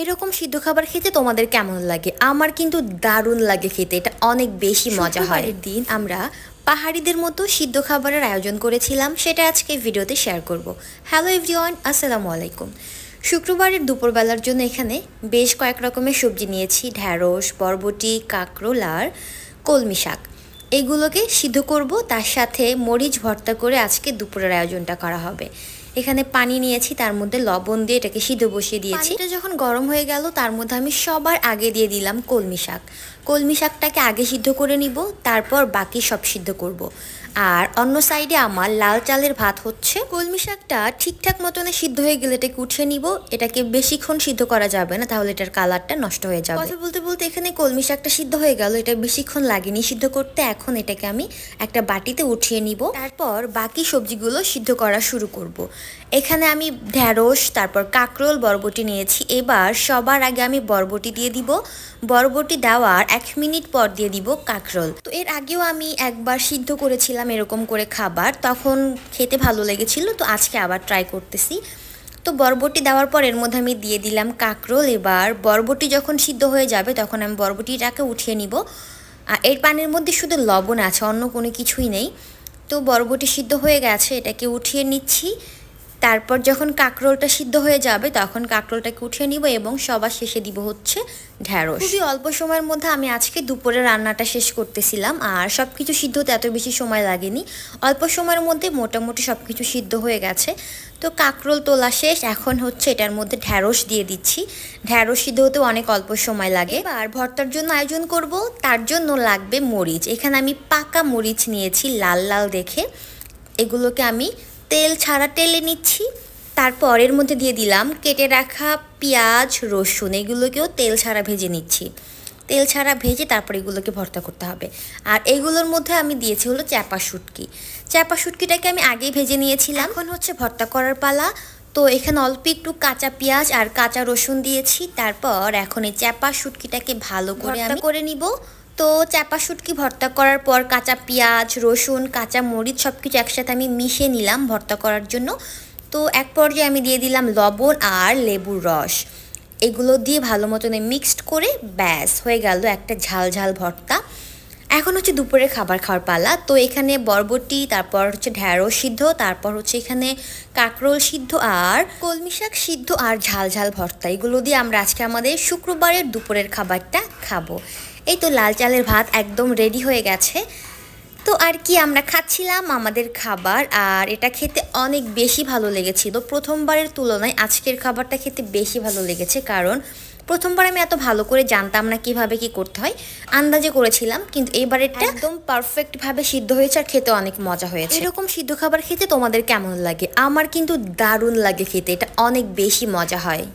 এরকম সিদ্ধ খাবার খেতে তোমাদের কেমন লাগে? আমার কিন্তু দারুণ লাগে খেতে, এটা অনেক বেশি মজা হয়। শুক্রবারের দিন আমরা পাহাড়িদের মতো সিদ্ধ খাবারের আয়োজন করেছিলাম, সেটা আজকে ভিডিওতে শেয়ার করব। হ্যালো এভরিওয়ান, আসসালামু আলাইকুম। শুক্রবারের দুপুরবেলার জন্য এখানে বেশ কয়েক রকমের সবজি নিয়েছি, ঢ্যাঁড়স, বরবটি, কাঁকরোল আর কলমি শাক। এগুলোকে সিদ্ধ করব, তার সাথে মরিচ ভর্তা করে আজকে দুপুরের আয়োজনটা করা হবে। এখানে পানি নিয়েছি, তার মধ্যে লবণ দিয়ে এটাকে সিদ্ধ বসিয়ে দিয়েছি। এটা যখন গরম হয়ে গেল তার মধ্যে আমি সবার আগে দিয়ে দিলাম কলমি শাক। কলমি শাকটাকে আগে সিদ্ধ করে নিব, তারপর বাকি সব সিদ্ধ করব। আর অন্য সাইডে আমার লাল চালের ভাত হচ্ছে। কলমি শাকটা ঠিকঠাক মতনে সিদ্ধ হয়ে গেলে এটাকে উঠিয়ে নিব। এটাকে বেশিক্ষণ সিদ্ধ করা যাবে না, তাহলে এটার কালারটা নষ্ট হয়ে যাবে। কথা বলতে বলতে এখানে কলমি শাকটা সিদ্ধ হয়ে গেল, এটা বেশিক্ষণ লাগেনি সিদ্ধ করতে। এখন এটাকে আমি একটা বাটিতে উঠিয়ে নিব, তারপর বাকি সবজিগুলো সিদ্ধ করা শুরু করব। এখানে আমি ঢ্যাঁড়স, তারপর কাঁকরোল, বরবটি নিয়েছি। এবার সবার আগে আমি বরবটি দিয়ে দিব। বরবটি দেওয়ার 1 মিনিট পর দিয়ে দিব কাঁকরোল। তো এর আগেও আমি একবার সিদ্ধ করেছিলাম এরকম করে খাবার, তখন খেতে ভালো লেগেছিল, তো আজকে আবার ট্রাই করতেছি। তো বরবটি দেওয়ার পর এর মধ্যে আমি দিয়ে দিলাম কাঁকরোল। এবার বরবটি যখন সিদ্ধ হয়ে যাবে তখন আমি বরবটিটাকে উঠিয়ে নিব। আর এর পানির মধ্যে শুধু লবণ আছে, অন্য কোনো কিছুই নেই। তো বরবটি সিদ্ধ হয়ে গেছে, এটাকে উঠিয়ে নিচ্ছি। তারপর যখন কাঁকরোলটা সিদ্ধ হয়ে যাবে তখন কাঁকরোলটাকে উঠিয়ে নিব এবং সবার শেষে দিব হচ্ছে ঢ্যাঁড়স। খুবই অল্প সময়ের মধ্যে আমি আজকে দুপুরে রান্নাটা শেষ করতেছিলাম, আর সব কিছু সিদ্ধ হতে এত বেশি সময় লাগেনি। অল্প সময়ের মধ্যে মোটামুটি সব কিছু সিদ্ধ হয়ে গেছে। তো কাঁকরোল তোলা শেষ, এখন হচ্ছে এটার মধ্যে ঢ্যাঁড়স দিয়ে দিচ্ছি। ঢ্যাঁড়স সিদ্ধ হতেও অনেক অল্প সময় লাগে। আর ভর্তার জন্য আয়োজন করব, তার জন্য লাগবে মরিচ। এখানে আমি পাকা মরিচ নিয়েছি লাল লাল দেখে, এগুলোকে আমি তেল ছাড়া টেলে নিচ্ছি। তারপর এর মধ্যে দিয়ে দিলাম কেটে রাখা পেঁয়াজ, রসুন, এগুলোকেও তেল ছাড়া ভেজে নিচ্ছি। তেল ছাড়া ভেজে তারপর এগুলোকে ভর্তা করতে হবে। আর এগুলোর মধ্যে আমি দিয়েছি হলো চাপা শুটকি। চাপা শুটকিটাকে আমি আগেই ভেজে নিয়েছিলাম, এখন হচ্ছে ভর্তা করার পালা। তো এখানে অল্প একটু কাঁচা পেঁয়াজ আর কাঁচা রসুন দিয়েছি। তারপর এখন এই চাপা শুটকিটাকে ভালো করে আমি করে নিব। তো চাপা শুটকি ভর্তা করার পর কাঁচা পেঁয়াজ, রসুন, কাঁচা মরিচ সব কিছু একসাথে আমি মিশিয়ে নিলাম ভর্তা করার জন্য। তো এক পর্যায়ে আমি দিয়ে দিলাম লবণ আর লেবুর রস। এগুলো দিয়ে ভালো মতন মিক্সড করে ব্যাস হয়ে গেল একটা ঝাল ঝাল ভর্তা। এখন হচ্ছে দুপুরের খাবার খাওয়ার পালা। তো এখানে বরবটি, তারপর হচ্ছে ঢ্যাঁড়স সিদ্ধ, তারপর হচ্ছে এখানে কাঁকরোল সিদ্ধ আর কলমি শাক সিদ্ধ আর ঝাল ঝাল ভর্তা, এগুলো দিয়ে আমরা আজকে আমাদের শুক্রবারের দুপুরের খাবারটা খাবো। এই তো লাল চালের ভাত একদম রেডি হয়ে গেছে। তো আর কি, আমরা খাচ্ছিলাম আমাদের খাবার, আর এটা খেতে অনেক বেশি ভালো লেগেছিল। প্রথমবারের তুলনায় আজকের খাবারটা খেতে বেশি ভালো লেগেছে, কারণ প্রথমবার আমি এত ভালো করে জানতাম না কিভাবে কি করতে হয়, আন্দাজে করেছিলাম, কিন্তু এবারেরটা একদম পারফেক্টভাবে সিদ্ধ হয়েছে আর খেতে অনেক মজা হয়েছে। এরকম সিদ্ধ খাবার খেতে তোমাদের কেমন লাগে? আমার কিন্তু দারুণ লাগে খেতে, এটা অনেক বেশি মজা হয়।